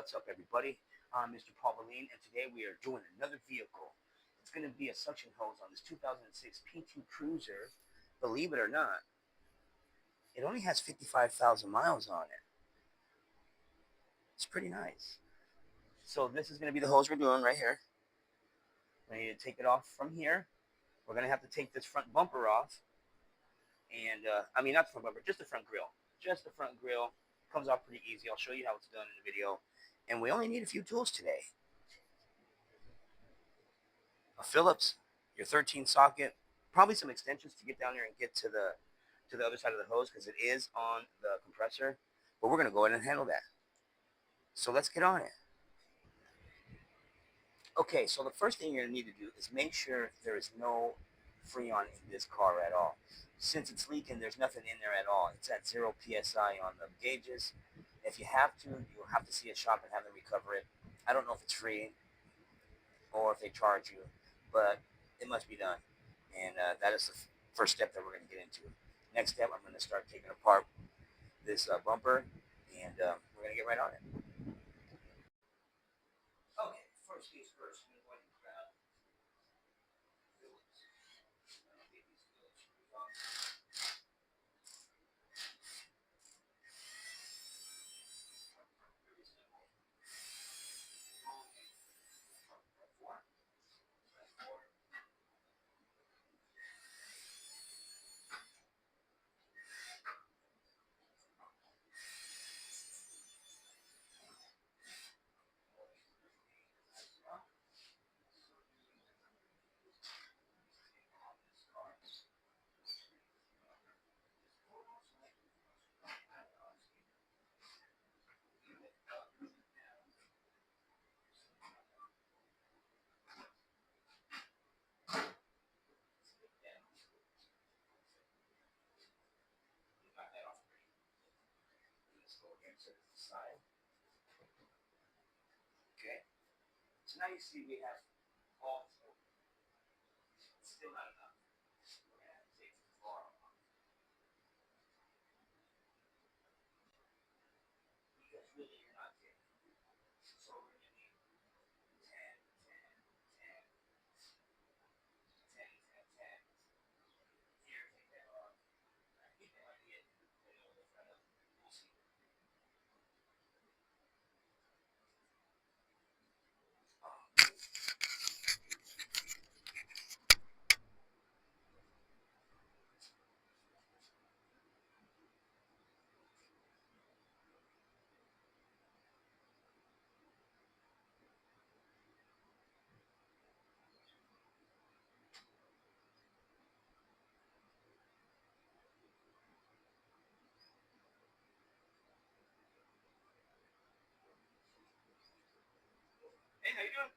What's up, everybody? I'm Mr. Pauline, and today we are doing another vehicle. It's going to be a suction hose on this 2006 P2 Cruiser. Believe it or not, it only has 55,000 miles on it. It's pretty nice. So this is going to be the hose we're doing right here. We need to take it off from here. We're going to have to take this front bumper off. And, I mean, not the front bumper, just the front grill. Just the front grill. Comes off pretty easy. I'll show you how it's done in the video. And we only need a few tools today. A Phillips, your 13 socket, probably some extensions to get down there and get to the other side of the hose because it is on the compressor. But we're going to go ahead and handle that. So let's get on it. Okay, so the first thing you're going to need to do is make sure there is no Freon in this car at all. Since it's leaking, there's nothing in there at all. It's at 0 PSI on the gauges. If you have to, you'll have to see a shop and have them recover it. I don't know if it's free or if they charge you, but it must be done. And that is the first step that we're going to get into. Next step, I'm going to start taking apart this bumper, and we're going to get right on it. Okay, first things first, I'm going to grab Phillips. I'll get these Phillips screws off. Very simple. Side. Okay. So now you see we have all four. It's still not enough. We're going to have to take the bar off. Because really you're not getting. So we're going to need 10, 10, 10, 10, 10, 10. Here, take that off. I think that might be it. We'll see. Hey, how you doing?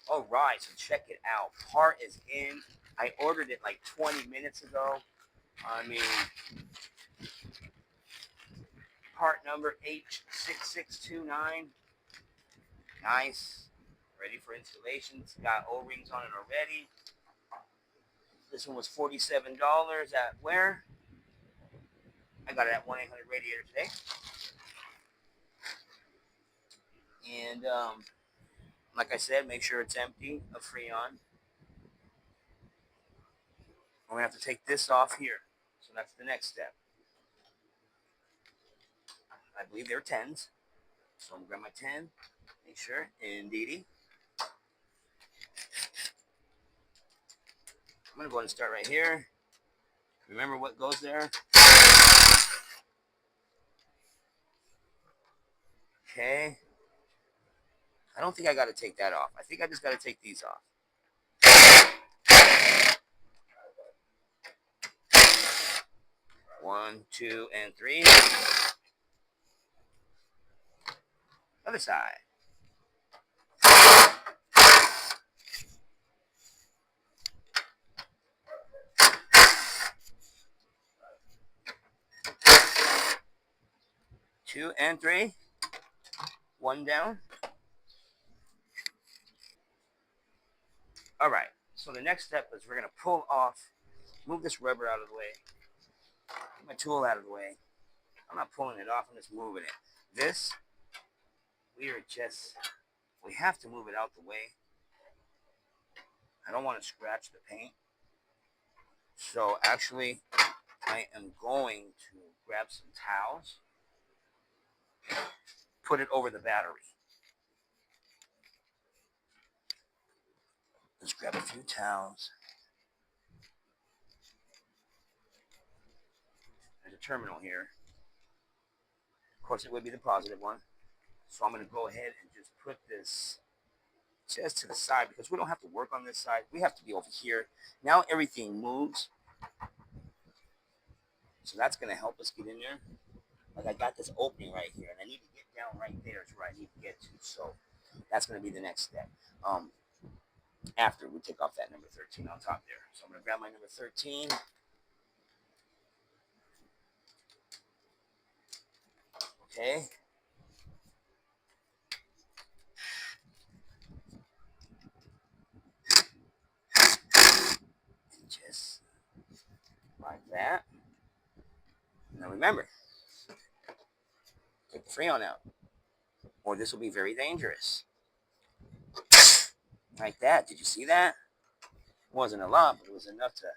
All right, so check it out. Part is in. I ordered it like 20 minutes ago. I mean, part number H6629. Nice. Ready for installation. It's got O-rings on it already. This one was $47 at where? I got it at 1-800-Radiator today. And like I said, make sure it's empty of Freon. We're going to have to take this off here. So that's the next step. I believe they're 10s. So I'm going to grab my 10. Make sure. Indeedy. I'm going to go ahead and start right here. Remember what goes there? Okay. I don't think I got to take that off. I think I just got to take these off. 1, 2, and 3. Other side. Two and 3. 1 down. All right. So the next step is we're going to pull off, move this rubber out of the way, get my tool out of the way. I'm not pulling it off, I'm just moving it. This, we have to move it out the way. I don't want to scratch the paint. So actually, I am going to grab some towels, put it over the battery. Let's grab a few towels. There's a terminal here. Of course, it would be the positive one. So I'm going to go ahead and just put this just to the side because we don't have to work on this side. We have to be over here. Now everything moves. So that's going to help us get in there. Like I got this opening right here, and I need to get down right there is where I need to get to. So that's going to be the next step. After we take off that number 13 on top there. So I'm going to grab my number 13. Okay. And just like that. Now remember, take the freon out, or this will be very dangerous. Like that. Did you see that? It wasn't a lot, but it was enough to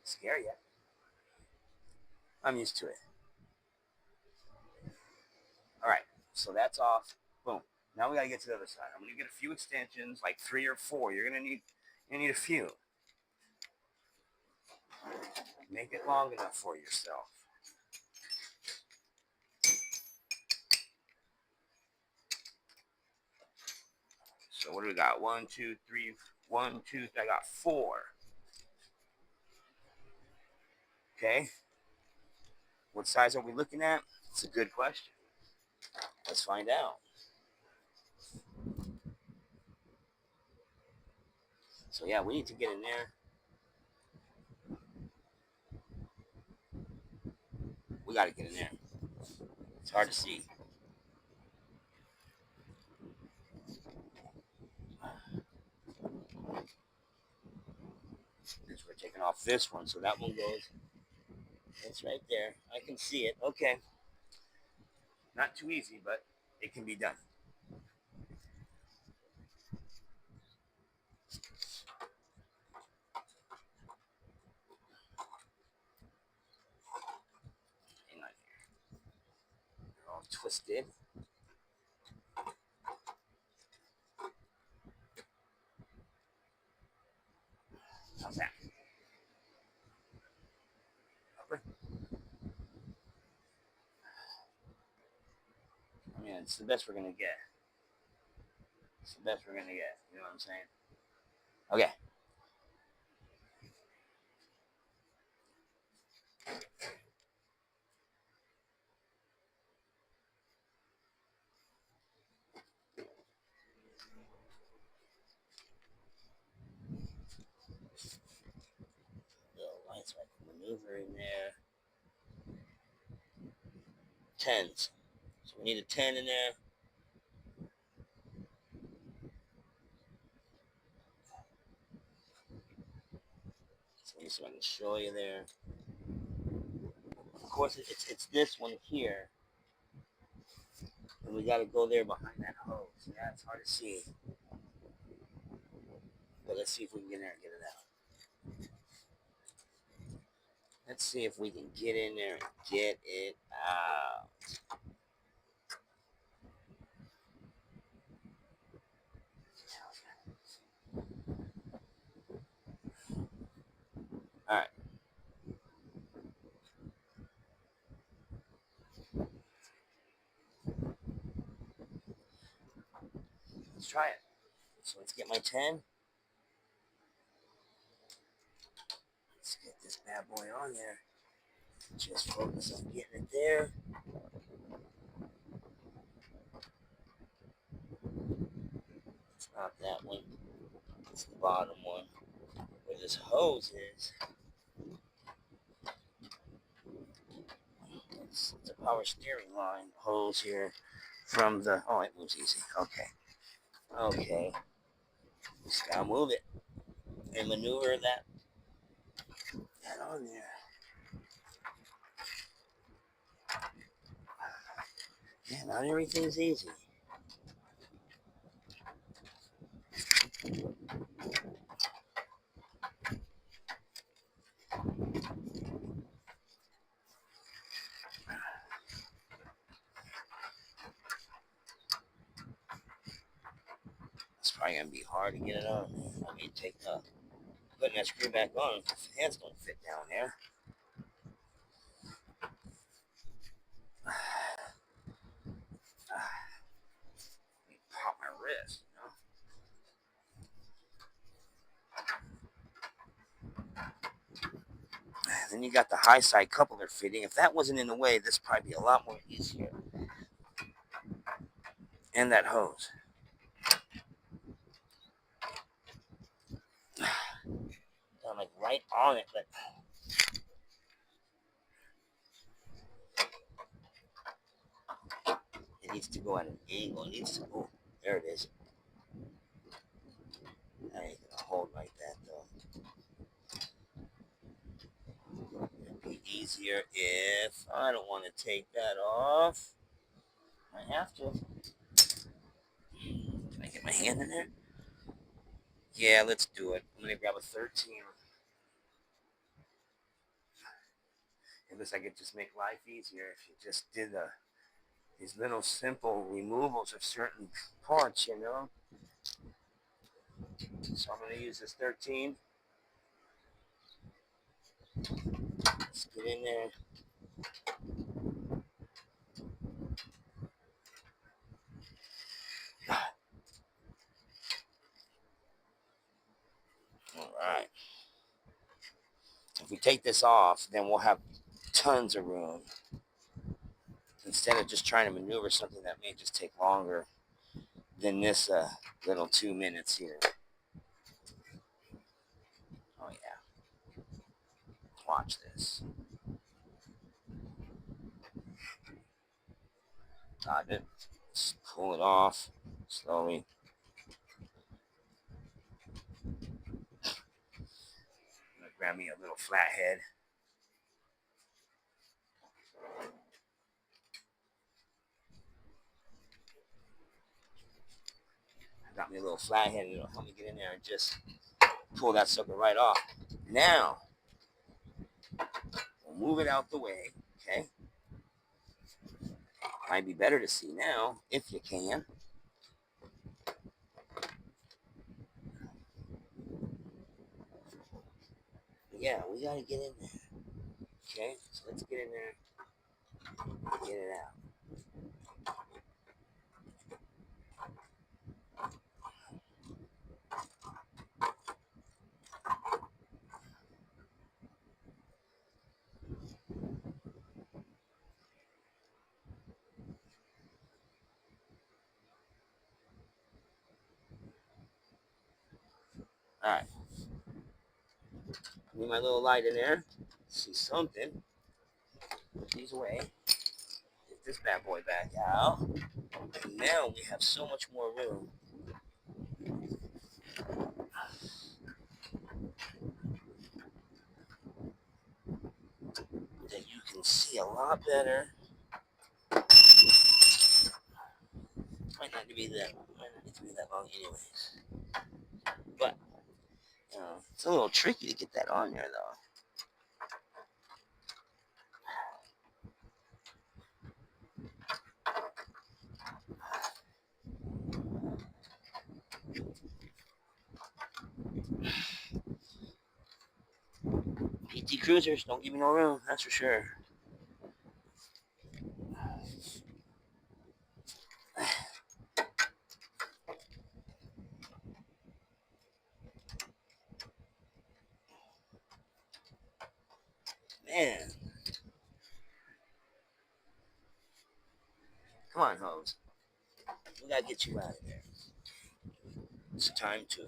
scare you. I'm used to it. All right, so that's off. Boom. Now we gotta get to the other side. I'm gonna get a few extensions, like 3 or 4. You're gonna need a few. Make it long enough for yourself. So what do we got? 1, 2, 3. 1, 2, 3. I got 4. Okay. What size are we looking at? It's a good question. Let's find out. So yeah, we need to get in there. We got to get in there. It's hard to see. Since we're taking off this one, so that one goes. It's right there. I can see it. Okay. Not too easy, but it can be done. Hang on here. They're all twisted. How's that? Upper? I mean, it's the best we're going to get. It's the best we're going to get. You know what I'm saying? Okay. Little lights so I can maneuver in there. 10s. So we need a 10 in there. So let me see if I can show you there. Of course, it's this one here. And we got to go there behind that hose. Yeah, it's hard to see. But let's see if we can get in there and get it out. Let's see if we can get in there and get it out. All right. Let's try it. So let's get my 10. Let's get this bad boy on there. Just focus on getting it there. It's not that one. It's the bottom one. Where this hose is, it's a power steering line hose here from the. Oh, it moves easy. Okay. Okay. Just gotta move it and maneuver that on there. Yeah, not everything's easy. It's probably gonna be hard to get it on. I mean, putting that screw back on because the hands don't fit down there. Pop my wrist, you know. Then you got the high side coupler fitting. If that wasn't in the way, this would probably be a lot more easier. And that hose. I'm like right on it, but it needs to go at an angle. It needs to go. There it is. I ain't gonna hold like that though. It'd be easier if I don't want to take that off. I have to. Can I get my hand in there? Yeah, let's do it. I'm gonna grab a 13. It looks like it just make life easier if you just did these little simple removals of certain parts, you know. So I'm gonna use this 13. Let's get in there. All right. If we take this off, then we'll have tons of room. Instead of just trying to maneuver something that may just take longer than this little 2 minutes here. Oh yeah. Watch this. Got it. Just pull it off slowly. I'm gonna grab me a little flathead. I got me a little flathead and it'll help me get in there and just pull that sucker right off. Now, we'll move it out the way, okay? Might be better to see now, if you can. Yeah, we gotta get in there. Okay, so let's get in there and get it out. Alright. Need my little light in there. See something. Put these away. Get this bad boy back out. And now we have so much more room. That you can see a lot better. Might not need to be that long anyways. But it's a little tricky to get that on there though. PT Cruisers don't give me no room, that's for sure. Man, Come on, hose. We gotta get you out of there. It's time to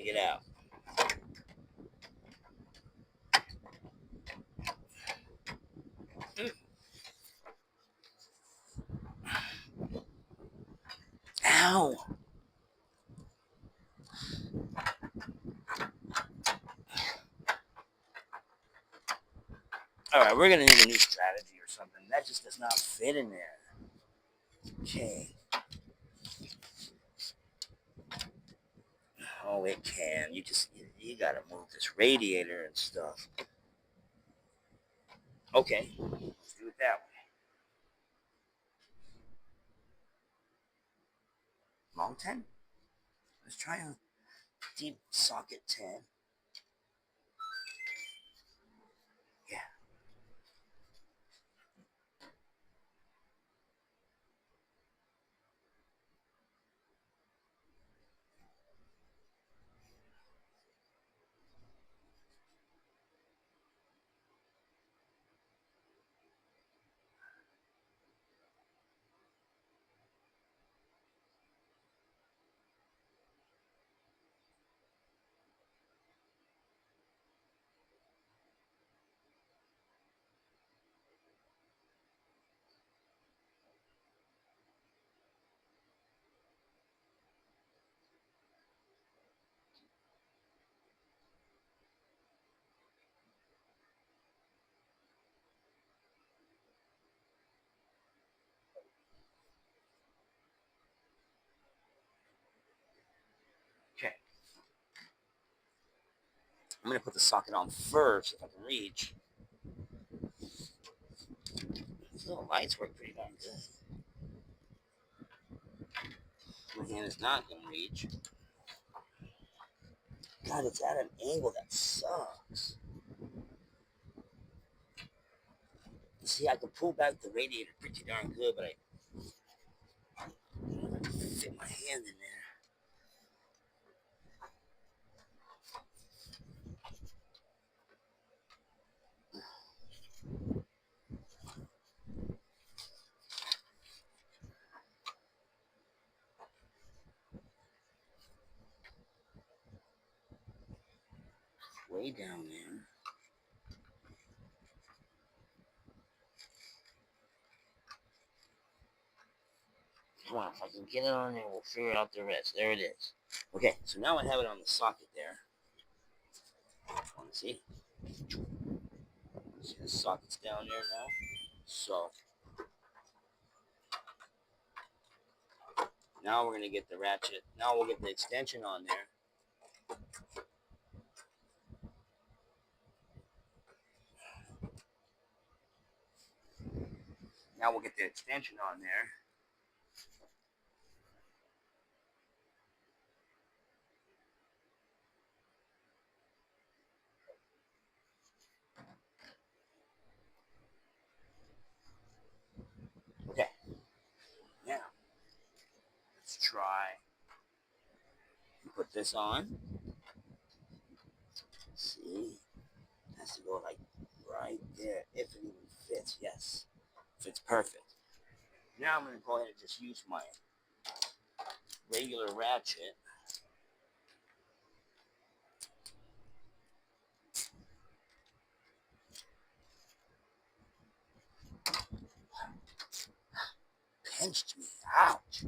get out. Ow! Alright, we're gonna need a new strategy or something. That just does not fit in there. Okay. Oh, it can. You gotta move this radiator and stuff. Okay, let's do it that way. Long 10? Let's try a deep socket 10. Yeah. Okay. I'm gonna put the socket on first if I can reach. These little lights work pretty darn good. My hand is not gonna reach. God, it's at an angle that sucks. You see, I can pull back the radiator pretty darn good, but I don't know if I can fit my hand in there. Way down there. Come on, if I can get it on there, we'll figure out the rest. There it is. Okay, so now I have it on the socket there. See? See the socket's down there now? So, now we're going to get the ratchet. Now we'll get the extension on there. Now we'll get the extension on there. Okay. Now, let's try and put this on. See? It has to go like right there, if it even fits. Yes. Fits perfect. Now I'm going to go ahead and just use my regular ratchet. Pinched me. Ouch.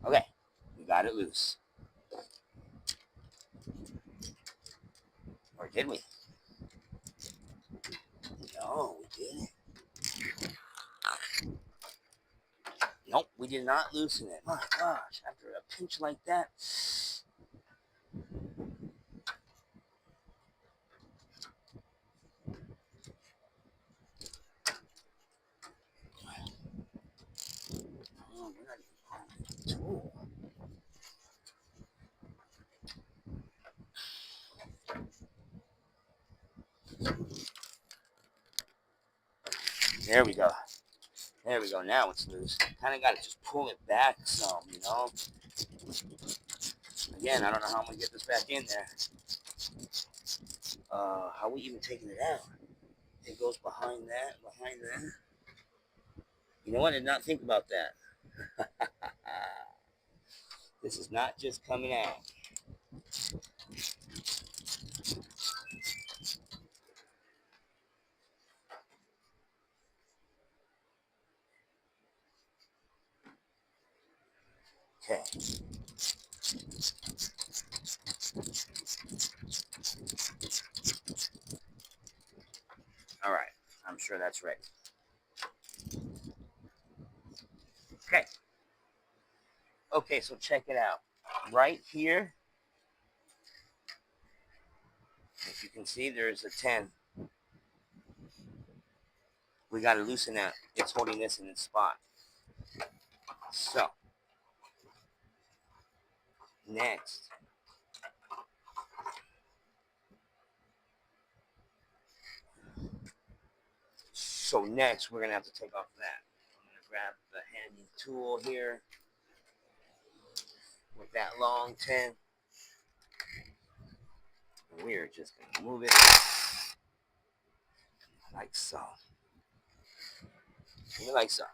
Okay. We got it loose. Or did we? No, we didn't. Nope, we did not loosen it. My gosh, after a pinch like that. Oh, we're not even on the tool. There we go. There we go. Now it's loose. Kind of got to just pull it back some, you know. Again, I don't know how I'm going to get this back in there. How are we even taking it out? It goes behind that, behind there. You know what? I did not think about that. This is not just coming out. Okay. All right. I'm sure that's right. Okay. Okay, so check it out. Right here, if you can see, there's a 10. We got to loosen that. It's holding this in its spot. So, next. So next, we're going to have to take off that. I'm going to grab the handy tool here with that long 10. We're just going to move it like so. Like so.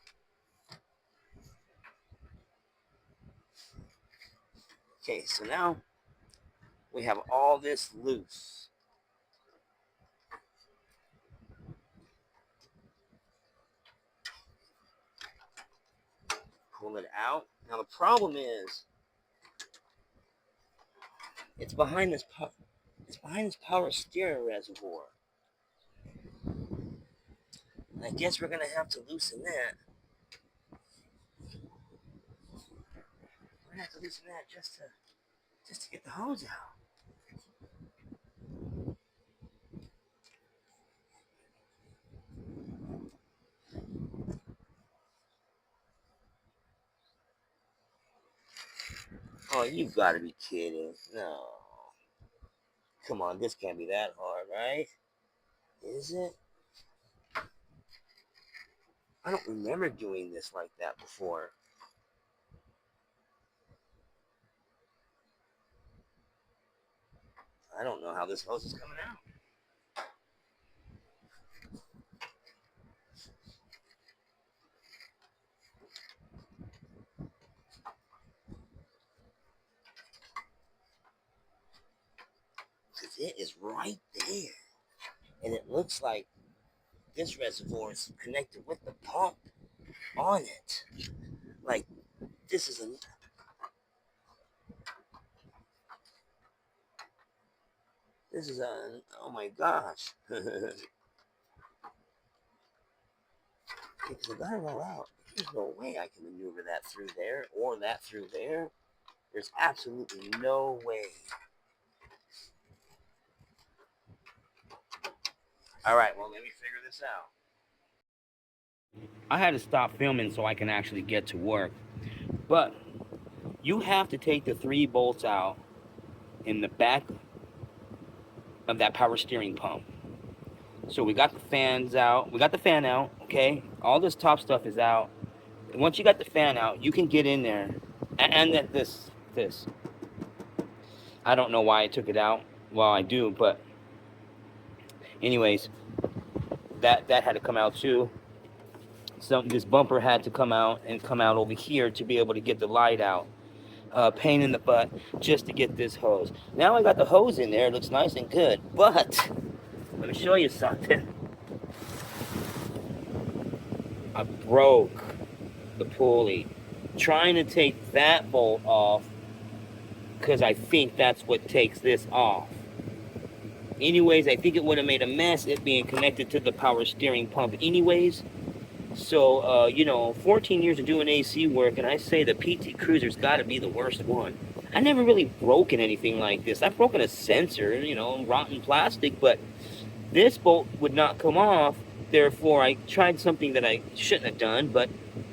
Okay, so now we have all this loose. Pull it out. Now the problem is, it's behind this power steering reservoir. I guess we're gonna have to loosen that. We're gonna have to loosen that just to get the hose out. Oh, you gotta be kidding. No. Come on, this can't be that hard, right? Is it? I don't remember doing this like that before. I don't know how this hose is coming out. Because it is right there. And it looks like this reservoir is connected with the pump on it. Like, this is oh my gosh. Because I gotta roll out. There's no way I can maneuver that through there or that through there. There's absolutely no way. All right, well, let me figure this out. I had to stop filming so I can actually get to work. But you have to take the 3 bolts out in the back of that power steering pump. So we got the fans out. We got the fan out, okay? All this top stuff is out. And once you got the fan out, you can get in there. And that this. I don't know why I took it out. Well, I do, but anyways, that had to come out too. So this bumper had to come out and come out over here to be able to get the light out. Pain in the butt just to get this hose. Now I got the hose in there. It looks nice and good. But let me show you something. I broke the pulley trying to take that bolt off because I think that's what takes this off. Anyways, I think it would have made a mess it being connected to the power steering pump anyways. So, 14 years of doing AC work, and I say the PT Cruiser's got to be the worst one. I never really broken anything like this. I've broken a sensor, rotten plastic, but this bolt would not come off. Therefore, I tried something that I shouldn't have done, but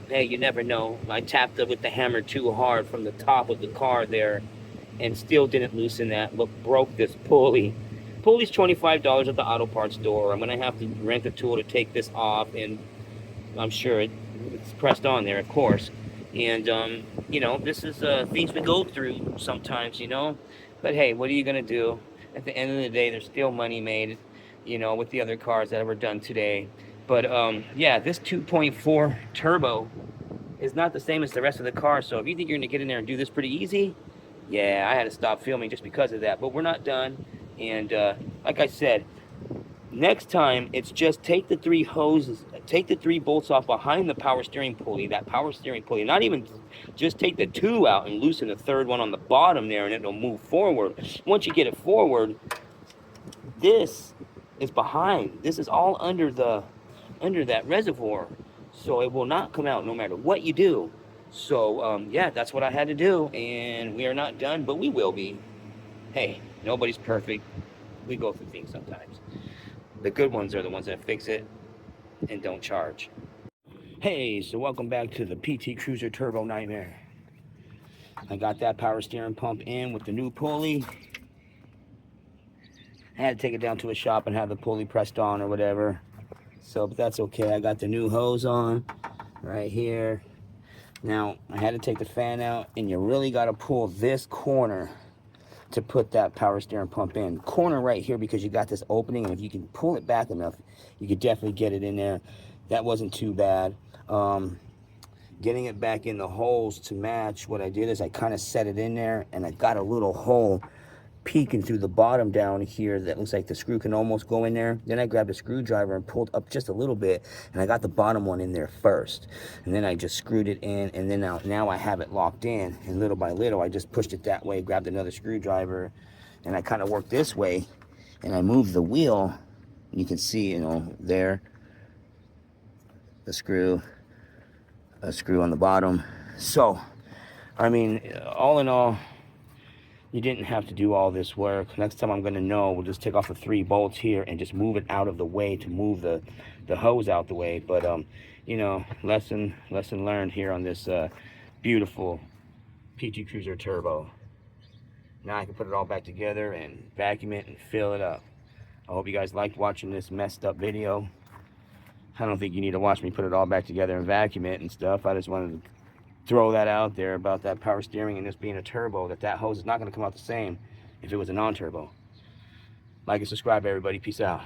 hey, you never know. I tapped it with the hammer too hard from the top of the car there and still didn't loosen that. Look, broke this pulley. Pulley's $25 at the auto parts store. I'm going to have to rent a tool to take this off, and I'm sure it's pressed on there, of course. And, this is things we go through sometimes, But hey, what are you going to do? At the end of the day, there's still money made, with the other cars that were done today. But yeah, this 2.4 turbo is not the same as the rest of the car. So if you think you're gonna get in there and do this pretty easy, yeah, I had to stop filming just because of that. But we're not done. And like I said, next time it's just take the 3 hoses, take the 3 bolts off behind the power steering pulley, that power steering pulley. Not even just take the 2 out and loosen the 3rd one on the bottom there, and it'll move forward. Once you get it forward, this is behind. This is all under that reservoir, so it will not come out no matter what you do. So yeah, that's what I had to do, and we are not done, but we will be. Hey, nobody's perfect. We go through things sometimes. The good ones are the ones that fix it and don't charge. Hey, so welcome back to the PT Cruiser Turbo Nightmare. I got that power steering pump in with the new pulley. I had to take it down to a shop and have the pulley pressed on or whatever. So, but that's okay. I got the new hose on right here. Now, I had to take the fan out, and you really got to pull this corner to put that power steering pump in. Corner right here, because you got this opening, and if you can pull it back enough, you could definitely get it in there. That wasn't too bad. Getting it back in the holes to match, what I did is I kind of set it in there, and I got a little hole peeking through the bottom down here that looks like the screw can almost go in there. Then I grabbed a screwdriver and pulled up just a little bit, and I got the bottom one in there first, and then I just screwed it in, and then now I have it locked in, and little by little I just pushed it that way, grabbed another screwdriver, and I kind of worked this way, and I moved the wheel. You can see, you know, there the screw, a screw on the bottom. So I mean, all in all, you didn't have to do all this work. Next time I'm going to know, we'll just take off the 3 bolts here and just move it out of the way to move the hose out the way. But, you know, lesson learned here on this beautiful PT Cruiser Turbo. Now I can put it all back together and vacuum it and fill it up. I hope you guys liked watching this messed up video. I don't think you need to watch me put it all back together and vacuum it and stuff. I just wanted to throw that out there about that power steering and this being a turbo, that hose is not going to come out the same if it was a non-turbo. Like and subscribe, everybody. Peace out.